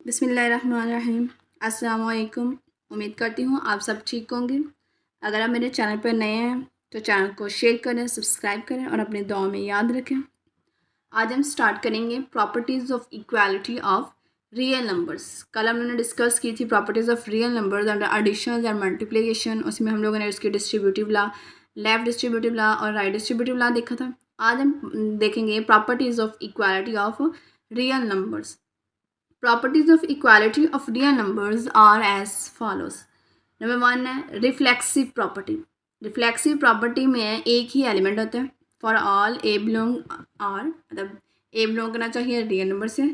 बिस्मिल्लाहिर्रहमानिर्रहीम। अस्सलाम वालेकुम। उम्मीद करती हूँ आप सब ठीक होंगे। अगर आप मेरे चैनल पर नए हैं तो चैनल को शेयर करें, सब्सक्राइब करें और अपने दुआ में याद रखें। आज हम स्टार्ट करेंगे properties of equality of real numbers. कल हमने डिस्कस की थी properties of real numbers under addition and multiplication. उसमें हम लोगों ने उसकी distributive law, left distributive law और राइट डिस्ट्रीब्यूटिव लॉ देखा था। आज हम देखेंगे properties of equality of real numbers. Properties of equality of real numbers are as follows. Number 1 है रिफ्लेक्सिव प्रॉपर्टी। रिफ्लेक्सिव प्रॉपर्टी में एक ही एलिमेंट होता है। For all A belong R, मतलब ए बिलोंग करना चाहिए रियल नंबर से,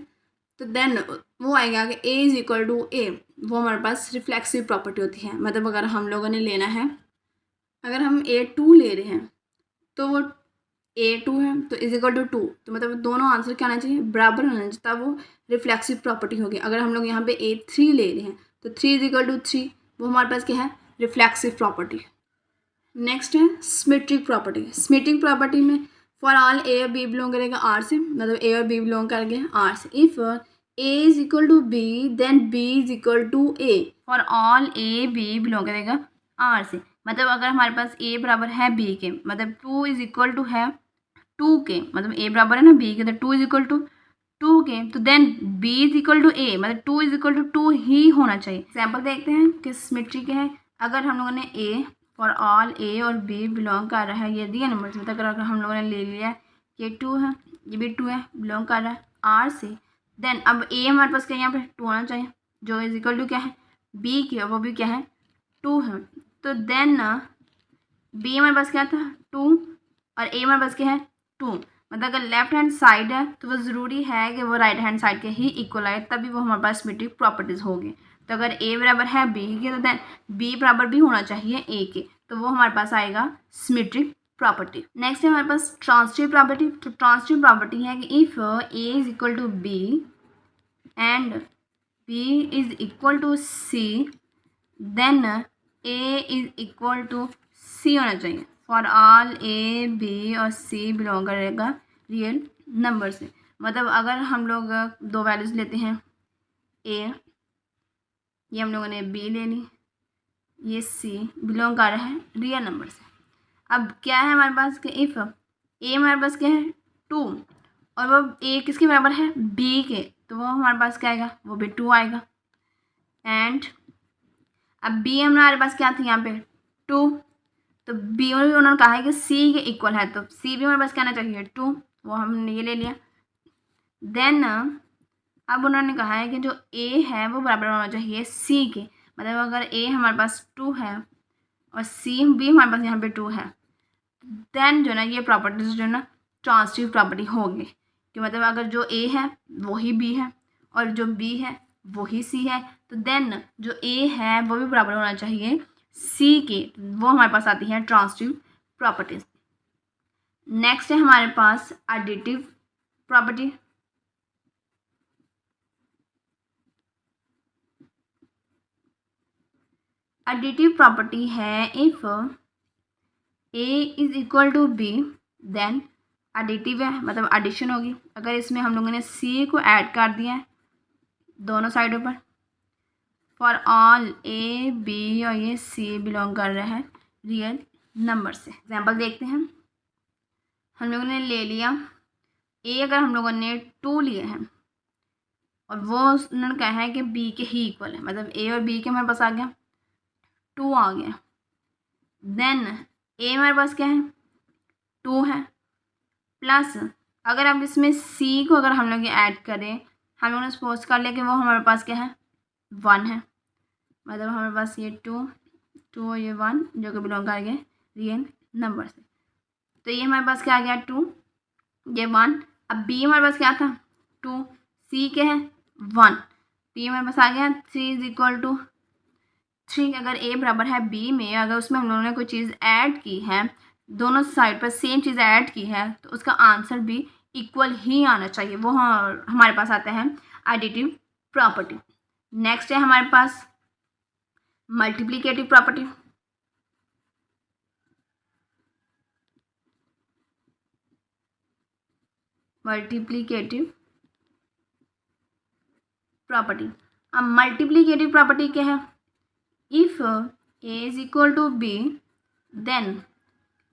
तो देन वो आएगा कि ए इज़ इक्वल टू ए। वो हमारे पास रिफ्लेक्सिव प्रॉपर्टी होती है। मतलब अगर हम लोगों ने लेना है, अगर हम A2 ले रहे हैं तो वो A2 है तो इज इक्वल टू 2, तो मतलब दोनों आंसर क्या आना चाहिए, बराबर होना चाहिए, तब वो रिफ्लेक्सिव प्रॉपर्टी होगी। अगर हम लोग यहाँ पे A3 ले रहे हैं तो 3 इज इक्वल टू 3, वो हमारे पास क्या है, रिफ्लेक्सिव प्रॉपर्टी। नेक्स्ट है सिमेट्रिक प्रॉपर्टी। सिमेट्रिक प्रॉपर्टी में फॉर ऑल ए और बी बिलोंग करेगा आर से, मतलब ए और बी बिलोंग करेंगे आर से। If A is equal to B then B is equal to A. For all A B belong करेगा R से, मतलब अगर हमारे पास ए बराबर है बी के, मतलब 2 इज इक्वल टू है 2 के, मतलब ए बराबर है ना बी के, तो 2 इज इक्वल टू 2 के, तो then B is equal to A, मतलब 2 इज इक्वल टू 2 ही होना चाहिए। एग्जाम्पल देखते हैं कि सिमेट्री क्या है। अगर हम लोगों ने ए फॉर ऑल ए और बी बिलोंग कर रहा है, ये रियल नंबर, मतलब अगर हम लोगों ने ले लिया ये 2 है, ये भी 2 है, बिलोंग कर रहा है आर से, देन अब ए हमारे पास क्या, यहाँ पे 2 आना चाहिए, जो इज इक्वल टू क्या है बी की, वो भी क्या है 2 है। तो देन बी हमारे पास क्या था 2 और ए हमारे पास क्या है 2, मतलब अगर लेफ्ट हैंड साइड है तो वो ज़रूरी है कि वो राइट हैंड साइड के ही इक्वल आए, तभी वो हमारे पास सिमेट्रिक प्रॉपर्टीज़ होगी। तो अगर ए बराबर है बी के तो देन बी बराबर भी होना चाहिए ए के, तो वो हमारे पास आएगा सिमेट्रिक प्रॉपर्टी। नेक्स्ट है हमारे पास ट्रांसिटिव प्रॉपर्टी। तो ट्रांसिटिव प्रॉपर्टी है कि if A is equal to B and B is equal to C then A is equal to C होना चाहिए। फॉर ऑल ए बी और सी बिलोंग करेगा रियल नंबर से, मतलब अगर हम लोग दो वैल्यूज़ लेते हैं ए, ये हम लोगों ने बी ले ली, ये सी बिलोंग कर रहा है रियल नंबर से। अब क्या है हमारे पास कि इफ़ ए हमारे पास क्या है 2 और वो ए किसके बराबर है बी के, तो वो हमारे पास क्या आएगा, वो भी 2 आएगा। एंड अब बी हमारे पास क्या था यहाँ पे 2, तो बी में भी उन्होंने कहा है कि सी के इक्वल है, तो सी भी हमारे पास क्या आना चाहिए 2, वो हमने ये ले लिया। देन अब उन्होंने कहा है कि जो ए है वो बराबर होना चाहिए सी के, मतलब अगर ए हमारे पास 2 है और सी भी हमारे पास यहाँ पे 2 है, देन जो ना ये प्रॉपर्टीज जो ना ट्रांसिटिव प्रॉपर्टी होगी, कि मतलब अगर जो ए है वही बी है और जो बी है वही सी है, तो देन जो ए है वो भी बराबर होना चाहिए सी के, वो हमारे पास आती है ट्रांसिटिव प्रॉपर्टीज। नेक्स्ट है हमारे पास एडिटिव प्रॉपर्टी। एडिटिव प्रॉपर्टी है if A is equal to B then additive है, मतलब एडिशन होगी। अगर इसमें हम लोगों ने सी को ऐड कर दिया है दोनों साइडों पर, फॉर ऑल ए बी और ये सी बिलोंग कर रहा है रियल नंबर से। एग्जाम्पल देखते हैं। हम लोगों ने ले लिया ए, अगर हम लोगों ने 2 लिए हैं और वो उन्होंने कहा है कि बी के ही इक्वल है, मतलब ए और बी के हमारे पास आ गया 2 आ गया। देन ए हमारे पास क्या है 2 है, प्लस अगर अब इसमें सी को अगर हम लोग ऐड करें, हम लोगों ने सपोज कर लिया कि वो हमारे पास क्या है 1 है, मतलब हमारे पास ये 2 और ये 1 जो कि बिलोंग कर गए रियल नंबर से। तो ये हमारे पास क्या आ गया 2, ये 1। अब बी हमारे पास क्या था 2, सी के है 1, बी हमारे पास आ गया 3 इज इक्वल टू 3। अगर ए बराबर है बी में, अगर उसमें हम लोगों ने कोई चीज़ ऐड की है, दोनों साइड पर सेम चीज़ ऐड की है, तो उसका आंसर भी इक्वल ही आना चाहिए, वो हमारे पास आता है एडिटिव प्रॉपर्टी। नेक्स्ट है हमारे पास मल्टीप्लिकेटिव प्रॉपर्टी। Multiplicative property. अब मल्टीप्लिकेटिव प्रॉपर्टी क्या है? If A is equal to B then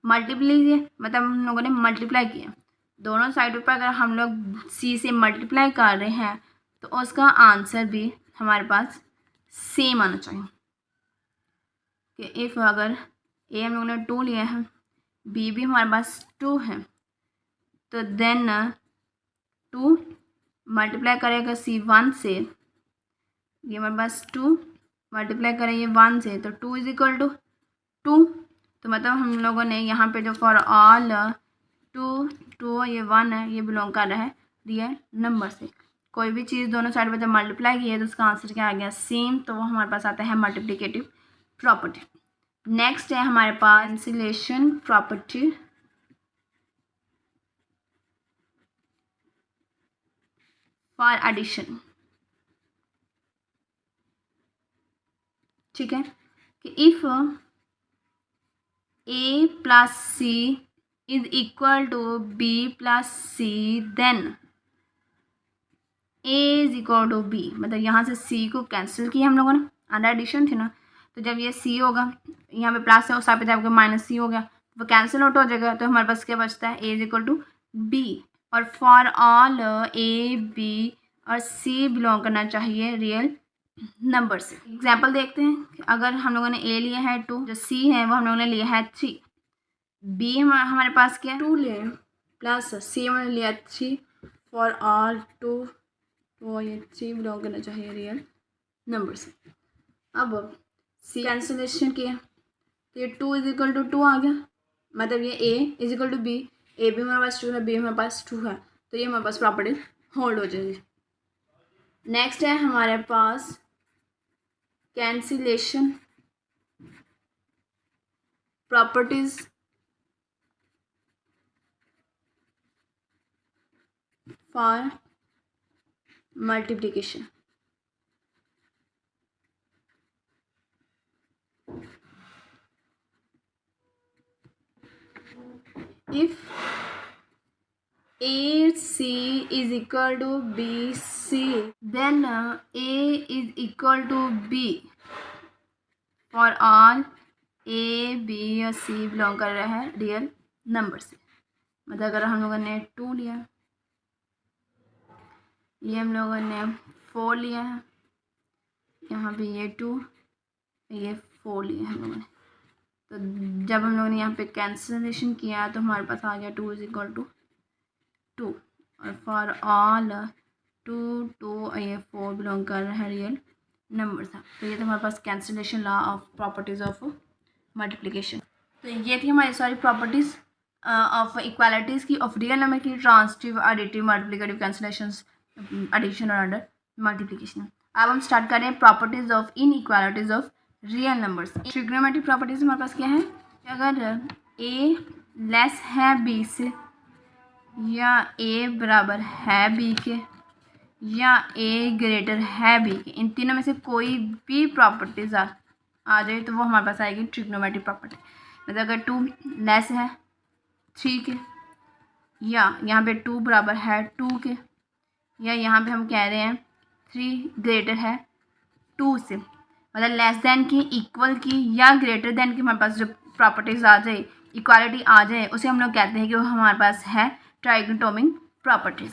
multiply, मतलब हम लोगों ने मल्टीप्लाई किया दोनों साइडों पर, अगर हम लोग सी से मल्टीप्लाई कर रहे हैं तो उसका आंसर भी हमारे पास सेम आना चाहिए कि इफ़ अगर ए हम लोगों ने 2 लिया है, बी भी हमारे पास 2 है, तो देन 2 मल्टीप्लाई करेगा सी 1 से, ये हमारे पास 2 मल्टीप्लाई करें ये 1 से, तो 2 इज इक्वल टू 2। तो मतलब हम लोगों ने यहाँ पे जो फॉर ऑल 2 ये 1 है, ये बिलोंग कर रहा है रियल नंबर से। कोई भी चीज़ दोनों साइड पर जब मल्टीप्लाई की है तो उसका आंसर क्या आ गया? सेम। तो वो हमारे पास आता है मल्टीप्लिकेटिव प्रॉपर्टी। नेक्स्ट है हमारे पास कैंसिलेशन प्रॉपर्टी। फॉर एडिशन, ठीक है, कि if A plus C is equal to B plus C then A is equal to B, मतलब यहाँ से सी को कैंसिल किया हम लोगों ने, अंडर एडिशन थी ना, तो जब ये सी होगा यहाँ पे प्लस है उस पे जाकर माइनस सी हो गया, वो कैंसिल आउट हो जाएगा, तो हमारे पास क्या बचता है? ए इज इक्वल टू बी। और फॉर ऑल ए बी और सी बिलोंग करना चाहिए रियल नंबर से। एग्जाम्पल देखते हैं, अगर हम लोगों ने ए लिया है 2, जो सी है वो हम लोगों ने लिया है 3, बी हमारे पास क्या है? 2 ले प्लस सी हमने लिया 3, फॉर ऑल 2 तो ये 3 बिलोंग करना चाहिए रियल नंबर से। अब सी कैंसिलेशन किया तो ये 2 इज इक्वल टू 2 आ गया, मतलब ये ए इज इक्वल टू बी, ए भी हमारे पास 2 है, बी हमारे पास 2 है, तो ये हमारे पास प्रॉपर्टी होल्ड हो जाएगी। नेक्स्ट है हमारे पास cancellation properties for multiplication. If AC is equal to BC, then A is equal to B for all A, B और C बिलोंग कर रहा है रियल नंबर से। मतलब अगर हम लोगों ने 2 लिया, ये हम लोगों ने 4 लिया है, यहाँ पे ये 2, ये 4 लिया है हम लोगों ने, तो जब हम लोगों ने यहाँ पे कैंसिलेशन किया तो हमारे पास आ गया 2 इज इक्वल टू 2, और फॉर ऑल 2 ये 4 बिलोंग कर रहा है रियल नंबर था। तो ये तो हमारे पास cancellation law of properties of multiplication. तो ये थी हमारी सारी प्रॉपर्टीज़ ऑफ इक्वालिटीज़ की, ऑफ रियल नंबर की, transitive, additive, multiplicative, cancellation, addition और अंडर मल्टीप्लिकेशन। अब हम स्टार्ट करें properties of inequalities of real numbers. Trigonometric properties हमारे पास क्या है? अगर ए लेस है बी से, या ए बराबर है बी के, या ए ग्रेटर है बी के, इन तीनों में से कोई भी प्रॉपर्टीज आ जाए तो वो हमारे पास आएगी ट्रिग्नोमेट्रिक प्रॉपर्टी। मतलब अगर 2 लेस है 3 के, या यहाँ पे 2 बराबर है 2 के, या यहाँ पे हम कह रहे हैं 3 ग्रेटर है 2 से, मतलब लेस देन की, इक्वल की या ग्रेटर देन की हमारे पास जो प्रॉपर्टीज आ जाए, इक्वालिटी आ जाए, उसे हम लोग कहते हैं कि वो हमारे पास है ट्राइगोनोमेट्रिक प्रॉपर्टीज।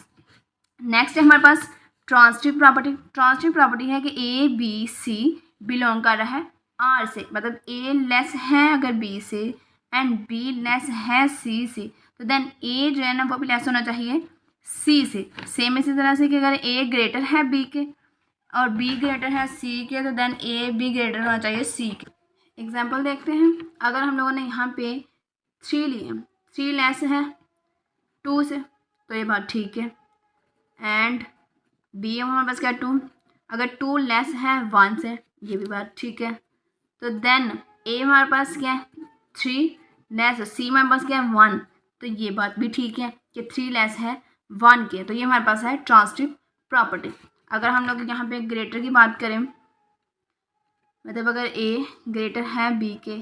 नेक्स्ट है हमारे पास ट्रांजिटिव प्रॉपर्टी। ट्रांजिटिव प्रॉपर्टी है कि ए बी सी बिलोंग कर रहा है आर से, मतलब ए लेस है अगर बी से एंड बी लेस है सी से, तो देन ए जो है ना वो भी लेस होना चाहिए सी से। सेम इसी तरह से कि अगर ए ग्रेटर है बी के और बी ग्रेटर है सी के, तो देन ए बी ग्रेटर होना चाहिए सी के। एग्जाम्पल देखते हैं, अगर हम लोगों ने यहाँ पे 3 लिए, 3 लेस है 2 से, तो ये बात ठीक है, एंड बी हमारे पास क्या 2, अगर 2 लेस है 1 से, ये भी बात ठीक है, तो देन ए हमारे पास क्या है 3 लेस, सी हमारे पास क्या है 1, तो ये बात भी ठीक है कि 3 लेस है 1 के, तो ये हमारे पास है ट्रांजिटिव प्रॉपर्टी। अगर हम लोग यहाँ पे ग्रेटर की बात करें, मतलब अगर ए ग्रेटर है बी के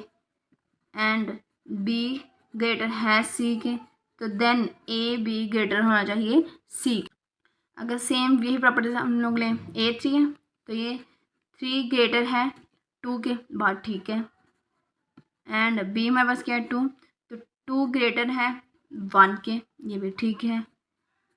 एंड बी ग्रेटर है सी के, तो देन ए बी ग्रेटर होना चाहिए सी के। अगर सेम यही प्रॉपर्टीज हम लोग लें, A3 है तो ये 3 ग्रेटर है 2 के, बात ठीक है। एंड B हमारे पास क्या है 2, तो 2 ग्रेटर है 1 के, ये भी ठीक है।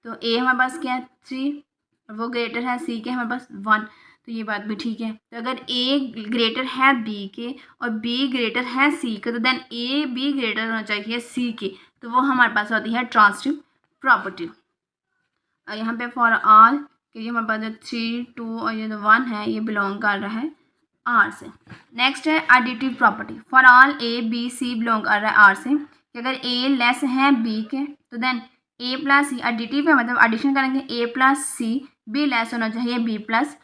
तो A हमारे पास क्या है 3 और वो ग्रेटर है C के हमारे पास 1, तो ये बात भी ठीक है। तो अगर A ग्रेटर है B के और B ग्रेटर है C के, तो देन A B ग्रेटर होना चाहिए C के, तो वो हमारे पास होती है ट्रांजिटिव प्रॉपर्टी। और यहाँ पे फॉर ऑल, क्योंकि हमारे पास जो 3 2 और ये जो 1 है ये बिलोंग कर रहा है R से। नेक्स्ट है additive property. For all A B C belong कर रहा है R से, कि अगर A लेस है B के तो then A plus C, additive है मतलब एडिशन करेंगे, A plus C B less होना चाहिए B प्लस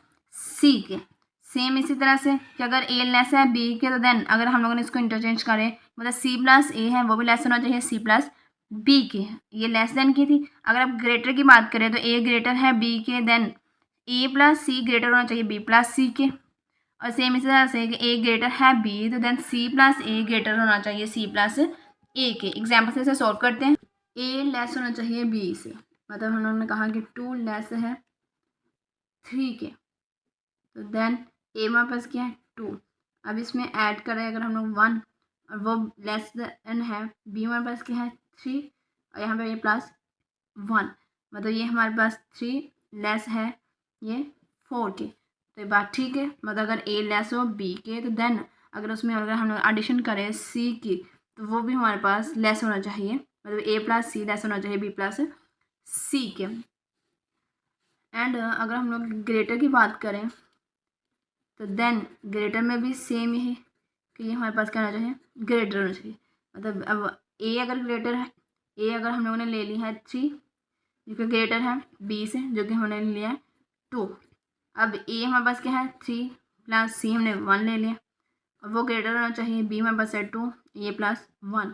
C के। सेम इसी तरह से कि अगर A लेस है B के तो देन अगर हम लोगों ने इसको इंटरचेंज करें मतलब C प्लस A है वो भी लेस होना चाहिए C प्लस B के, ये लेस देन की थी। अगर आप ग्रेटर की बात करें तो A ग्रेटर है B के, then A plus C greater होना चाहिए B प्लस C के। और सेम इसी तरह से कि A ग्रेटर है B तो then C plus A greater होना चाहिए C प्लस A के। एग्जाम्पल से इसे सॉल्व करते हैं। A लेस होना चाहिए B से, मतलब हम लोगों ने कहा कि 2 लेस है 3 के, तो देन A हमारे पास क्या है 2। अब इसमें ऐड करें अगर हम लोग 1 और वो लेस देन है B हमारे पास क्या है 3 और यहाँ पे ये प्लस 1, मतलब ये हमारे पास 3 लेस है ये 4 के, तो ये बात ठीक है। मतलब अगर A लेस हो B के तो देन अगर उसमें अगर हम लोग एडिशन करें C की तो वो भी हमारे पास लेस होना चाहिए, मतलब A प्लस C लेस होना चाहिए B प्लस C के। एंड अगर हम लोग ग्रेटर की बात करें तो देन ग्रेटर में भी सेम ही है कि ये हमारे पास क्या होना चाहिए ग्रेटर होना चाहिए। मतलब अब A अगर ग्रेटर है, A अगर हम लोगों ने ले ली है 3 जो कि ग्रेटर है B से जो कि हमने लिया है 2। अब A हमारे पास क्या है 3 प्लस C हमने 1 ले लिया और वो ग्रेटर होना चाहिए B हमारे पास है 2 A प्लस 1,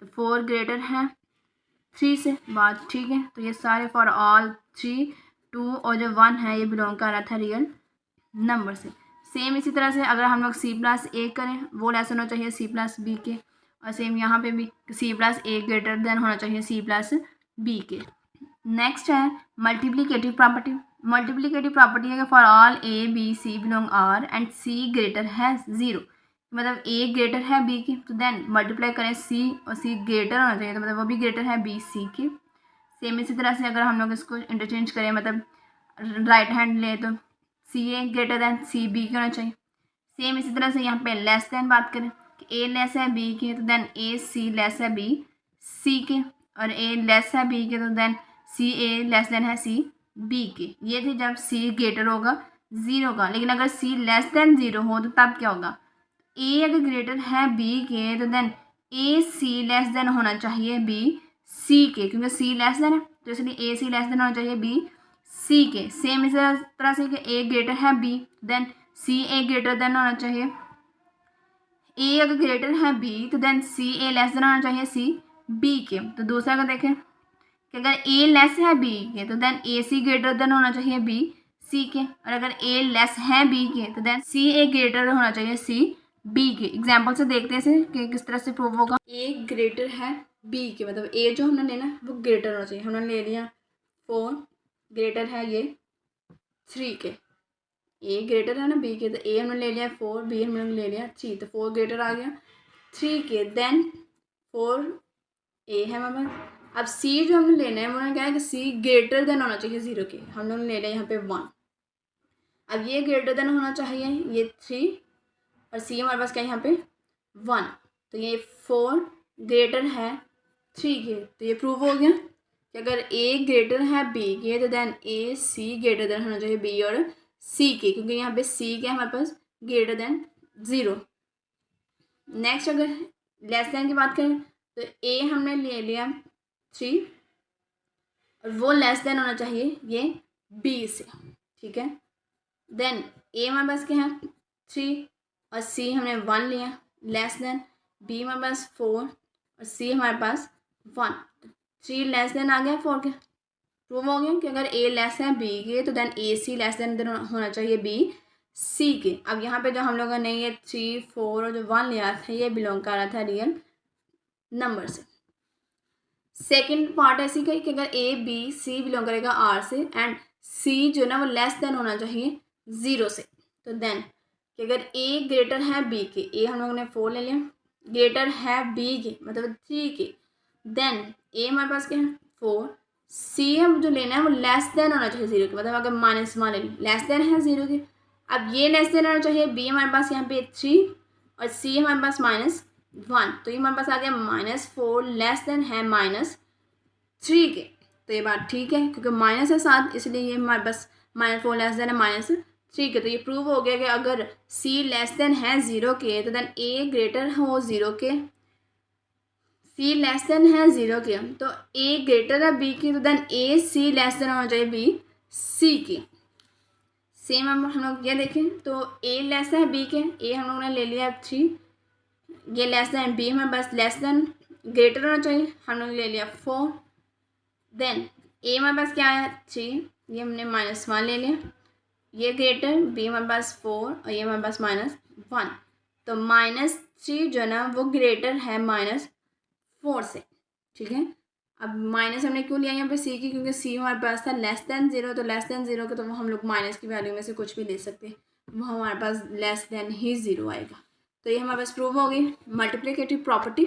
तो 4 ग्रेटर है 3 से, बात ठीक है। तो ये सारे फॉर ऑल 3 2 और जो 1 है ये बिलोंग कर रहा था रियल नंबर से। सेम इसी तरह से अगर हम लोग C प्लस A करें वो लेस होना चाहिए C प्लस B के, और सेम यहाँ पे भी C plus A greater than होना चाहिए C प्लस B के। नेक्स्ट है मल्टीप्लिकेटिव प्रॉपर्टी। मल्टीप्लिकेटिव प्रॉपर्टी है कि for all A B C belong R and C greater है 0, मतलब A ग्रेटर है B की, तो देन मल्टीप्लाई करें C और C ग्रेटर होना चाहिए, तो मतलब वो भी ग्रेटर है B C की। सेम इसी तरह से अगर हम लोग इसको इंटरचेंज करें मतलब राइट हैंड ले तो C A greater than C B की होना चाहिए। सेम इसी तरह से यहाँ पे लेस देन बात करें कि A लेस है B के तो देन A C लेस है B C के, और A लेस है B के तो then C A less than है C B के। ये थी जब C ग्रेटर होगा 0 का, लेकिन अगर C लेस देन 0 हो तो तब क्या होगा, A अगर ग्रेटर है B के तो then A C less than होना चाहिए B C के, क्योंकि C लेस देन है तो इसलिए A C लेस देन होना चाहिए B C के। सेम इसी तरह से कि A ग्रेटर है B then C A greater than होना चाहिए, A अगर ग्रेटर है B तो then C A less than होना चाहिए C B के। तो दूसरा का देखें कि अगर A लेस है B के तो then A C greater than होना चाहिए B C के, और अगर A लेस है B के तो देन C A ग्रेटर होना चाहिए C B के। एग्जाम्पल से देखते हैं कि किस तरह से प्रूव होगा। A ग्रेटर है B के, मतलब A जो हमने लेना वो ग्रेटर होना चाहिए। हमने ले लिया 4 ग्रेटर है ये 3 के, A ग्रेटर है ना B के, तो A हमने ले लिया 4 B हमने ले लिया 3, तो 4 ग्रेटर आ गया 3 के, देन 4 A है हमारे पास। अब C जो हमने लेना है उन्होंने कहा है कि C ग्रेटर देन होना चाहिए 0 के, हम लोग ले लिया यहाँ पे 1। अब ये ग्रेटर देन होना चाहिए ये 3 और C हमारे पास क्या है यहाँ पे 1, तो ये 4 ग्रेटर है 3 के, तो ये प्रूव हो गया कि अगर A ग्रेटर है B के तो then A C greater than होना चाहिए B और C के, क्योंकि यहाँ पे C क्या है हमारे पास ग्रेटर देन 0। नेक्स्ट अगर लेस देन की बात करें तो A हमने ले लिया 3 और वो लेस देन होना चाहिए ये B से, ठीक है। देन A हमारे पास क्या है 3 और C हमने 1 लिया, लेस देन B हमारे पास 4 और C हमारे पास 1, 3 लेस देन आ गया 4 के। प्रूव हो गया कि अगर A लेस है B के तो then A C less than होना चाहिए B C के। अब यहाँ पे जो हम लोगों ने ये 3 4 और जो 1 लिया था ये बिलोंग कर रहा था रियल नंबर से। सेकेंड पार्ट ऐसी कही कि अगर A B C बिलोंग करेगा R से एंड सी जो है ना वो लेस देन होना चाहिए 0 से। तो देन कि अगर ए ग्रेटर है बी के, ए हम लोगों ने 4 ले लिया, ग्रेटर है बी के मतलब 3 के, देन ए हमारे पास क्या है 4, सी हम जो लेना है वो लेस देन होना चाहिए 0 के, मतलब अगर माइनस मान लें लेस देन है 0 के, अब ये लेस देन होना चाहिए, बी हमारे पास यहाँ पे 3 और सी हमारे पास -1, तो ये हमारे पास आ गया -4 लेस देन है -3 के। तो ये बात ठीक है क्योंकि माइनस है साथ, इसलिए ये हमारे पास -4 लेस देन है -3 के। तो ये प्रूव हो गया कि अगर सी लेस देन है 0 के तो देन ए ग्रेटर हो 0 के, सी लेस देन है 0 के तो ए ग्रेटर है बी की, तो देन ए सी लेस देन होना चाहिए बी सी की। सेम हम लोग ये देखें तो ए लेस है बी के, ए हम लोगों ने ले लिया 3, ये लेस देन बी हमारे पास लेस देन ग्रेटर होना चाहिए, हम लोग ले लिया 4, देन ए हमारे पास क्या है 3, ये हमने -1 ले लिया, ये ग्रेटर बी हमारे पास 4 और ये हमारे पास -1, तो -3 जो है ना वो ग्रेटर है -4 से, ठीक है। अब माइनस हमने क्यों लिया यहाँ पे सी की, क्योंकि सी हमारे पास था लेस देन 0, तो लेस देन 0 का तो हम लोग माइनस की वैल्यू में से कुछ भी ले सकते हैं, वो हमारे पास लेस देन ही 0 आएगा। तो ये हमारे पास प्रूव हो गई मल्टीप्लिकेटिव प्रॉपर्टी।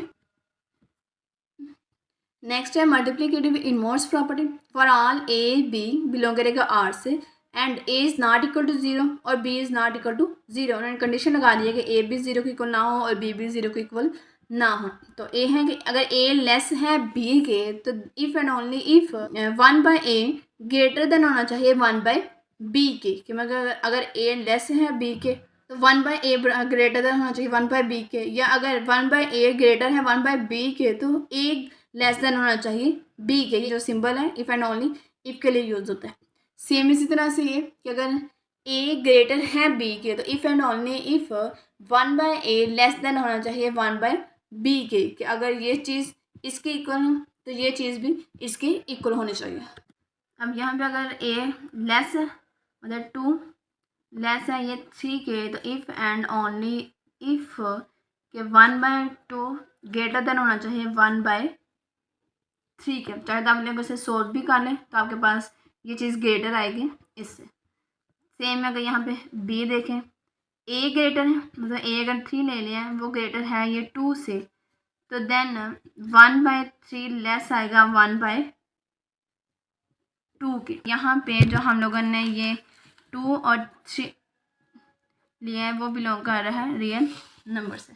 नेक्स्ट है multiplicative inverse property. For all A B belong करेगा आर से and A is not equal to 0 और B is not equal to 0, उन्होंने कंडीशन लगा दी है कि ए भी 0 के इक्वल ना हो और बी भी 0 के इक्वल ना हो। तो ए है कि अगर ए लेस है बी के तो if and only if 1/a greater than होना चाहिए 1/b के, कि मगर अगर ए लेस है बी के तो 1/a ग्रेटर देन होना चाहिए 1/b के, या अगर 1/a ग्रेटर है 1/b के तो ए लेस देन होना चाहिए बी के। ये जो सिंबल है इफ़ एंड ओनली इफ़ के लिए यूज़ होता है। सेम इसी तरह से ये कि अगर ए ग्रेटर है बी के तो if and only if 1/a less than होना चाहिए 1/b के, कि अगर ये चीज़ इसके इक्वल हो तो ये चीज़ भी इसके इक्वल होनी चाहिए। अब यहाँ पे अगर ए लेस है मतलब 2 लेस है ये 3 के, तो इफ़ एंड ओनली इफ़ के 1/2 ग्रेटर देन होना चाहिए 1/3 के, चाहे तो आप लोग इसे सोल्व भी कर लें तो आपके पास ये चीज़ ग्रेटर आएगी इससे। सेम अगर यहाँ पे बी देखें, ए ग्रेटर है मतलब ए अगर 3 ले लिया है वो ग्रेटर है ये 2 से, तो देन 1/3 लेस आएगा 1/2 के। यहाँ पे जो हम लोगों ने ये 2 और 3 लिया है वो बिलोंग कर रहा है रियल नंबर से।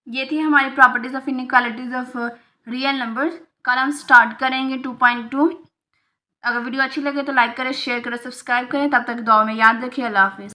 ये थी हमारी properties of inequalities of real numbers. कल हम स्टार्ट करेंगे 2.2। अगर वीडियो अच्छी लगे तो लाइक करें, शेयर करें, सब्सक्राइब करें। तब तक दुआ में याद रखिए। अल्लाह हाफिज़।